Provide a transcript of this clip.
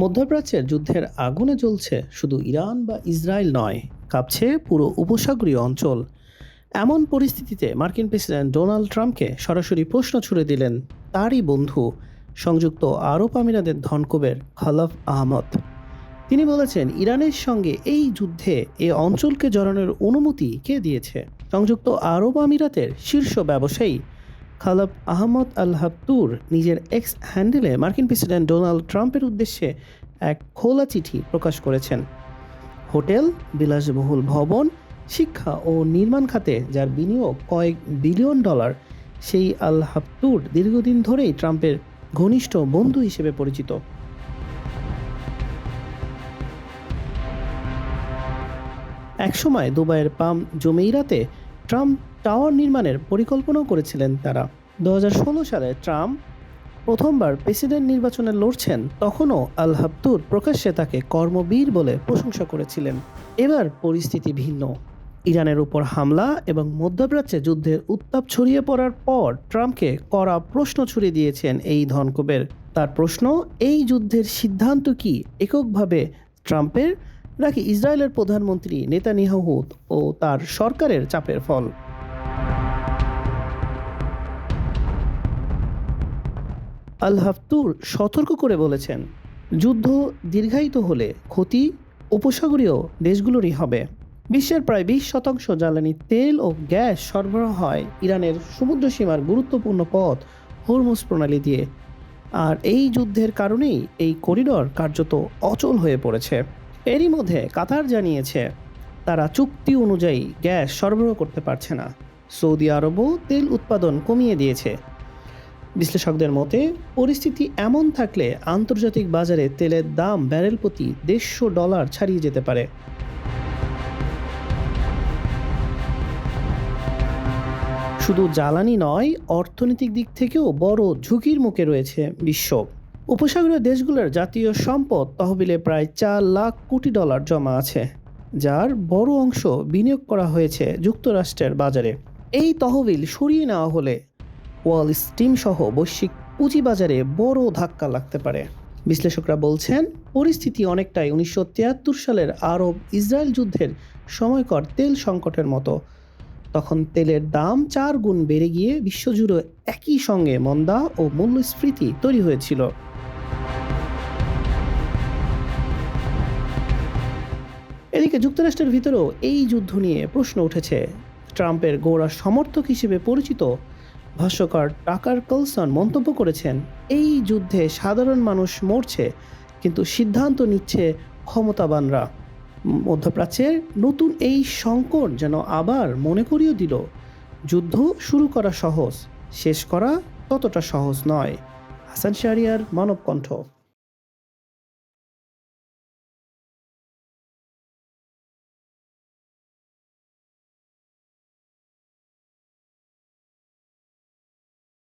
মধ্যপ্রাচ্যের যুদ্ধের আগুনে জ্বলছে শুধু ইরান বা ইসরায়েল নয়, কাঁপছে পুরো উপসাগরীয় অঞ্চল। এমন পরিস্থিতিতে মার্কিন প্রেসিডেন্ট ডোনাল্ড ট্রাম্পকে সরাসরি প্রশ্ন ছুড়ে দিলেন তারই বন্ধু, সংযুক্ত আরব আমিরাতের ধনকুবের খলফ আহমদ। তিনি বলেছেন, ইরানের সঙ্গে এই যুদ্ধে এ অঞ্চলকে জড়ানোর অনুমতি কে দিয়েছে? সংযুক্ত আরব আমিরাতের শীর্ষ ব্যবসায়ী খলফ আহমদ আল হাবতুর নিজের এক্স হ্যান্ডেলে মার্কিন প্রেসিডেন্ট ডোনাল্ড ট্রাম্পের উদ্দেশ্যে এক খোলা চিঠি প্রকাশ করেছেন। হোটেল, বিলাসবহুল ভবন, শিক্ষা ও নির্মাণ খাতে যার বিনিয়োগ কয়েক বিলিয়ন ডলার, সেই আল হাবতুর দীর্ঘদিন ধরেই ট্রাম্পের ঘনিষ্ঠ বন্ধু হিসেবে পরিচিত। একসময় দুবাইয়ের পাম জুমেইরাতে ট্রাম্প টাওয়ার নির্মাণের পরিকল্পনাও করেছিলেন তারা। 2016 সালে ট্রাম্প প্রথমবার প্রেসিডেন্ট নির্বাচনে লড়ছেন, তখনও আল হাবতুর প্রকাশ্যে তাকে কর্মবীর বলে প্রশংসা করেছিলেন। এবার পরিস্থিতি ভিন্ন। ইরানের উপর হামলা এবং মধ্যপ্রাচ্যে যুদ্ধের উত্তাপ ছড়িয়ে পড়ার পর ট্রাম্পকে কড়া প্রশ্ন ছুড়ে দিয়েছেন এই ধনকুবের। তার প্রশ্ন, এই যুদ্ধের সিদ্ধান্ত কি এককভাবে ট্রাম্পের, নাকি ইসরায়েলের প্রধানমন্ত্রী নেতানিয়াহু ও তার সরকারের চাপের ফল? আল হাফতুর সতর্ক করে বলেছেন, যুদ্ধ দীর্ঘায়িত হলে ক্ষতি উপসাগরীয় দেশগুলোরই হবে। বিশ্বের প্রায় 20% জ্বালানি তেল ও গ্যাস সরবরাহ হয় ইরানের সমুদ্র সীমার গুরুত্বপূর্ণ পথ হরমুজ প্রণালী দিয়ে। আর এই যুদ্ধের কারণেই এই করিডর কার্যত অচল হয়ে পড়েছে। এরই মধ্যে কাতার জানিয়েছে তারা চুক্তি অনুযায়ী গ্যাস সরবরাহ করতে পারছে না। সৌদি আরবও তেল উৎপাদন কমিয়ে দিয়েছে। বিশ্লেষকদের মতে, পরিস্থিতি এমন থাকলে আন্তর্জাতিক বাজারে তেলের দাম ব্যারেল প্রতি $150 ছাড়িয়ে যেতে পারে। শুধু জ্বালানি নয়, অর্থনৈতিক দিক থেকেও বড় ঝুঁকির মুখে রয়েছে বিশ্ব। উপসাগরীয় দেশগুলোর জাতীয় সম্পদ তহবিলে প্রায় $4 লাখ কোটি জমা আছে, যার বড় অংশ বিনিয়োগ করা হয়েছে যুক্তরাষ্ট্রের বাজারে। এই তহবিল সরিয়ে নেওয়া হলে ওয়াল স্ট্রিট সহ বৈশ্বিক পুঁজিবাজারে বড় ধাক্কা লাগতে পারে। বিশ্লেষকরা বলছেন, পরিস্থিতি অনেকটাই 1973 সালের আরব ইসরায়েল যুদ্ধের সময়কার তেল সংকটের মতো। তখন তেলের দাম 4 গুণ বেড়ে গিয়ে বিশ্বজুড়ে একই সঙ্গে মন্দা ও মূল্যস্ফীতি তৈরি হয়েছিল। এদিকে যুক্তরাষ্ট্রের ভিতরেও এই যুদ্ধ নিয়ে প্রশ্ন উঠেছে। ট্রাম্পের গোড়া সমর্থক হিসেবে পরিচিত ভাষ্যকার টাকার কার্লসন মন্তব্য করেছেন, এই যুদ্ধে সাধারণ মানুষ মরছে, কিন্তু সিদ্ধান্ত নিচ্ছে ক্ষমতাবানরা। মধ্যপ্রাচ্যের নতুন এই সংকট যেন আবার মনে করিয়ে দিল, যুদ্ধ শুরু করা সহজ, শেষ করা ততটা সহজ নয়। হাসান শাহরিয়ার, মানব কণ্ঠ।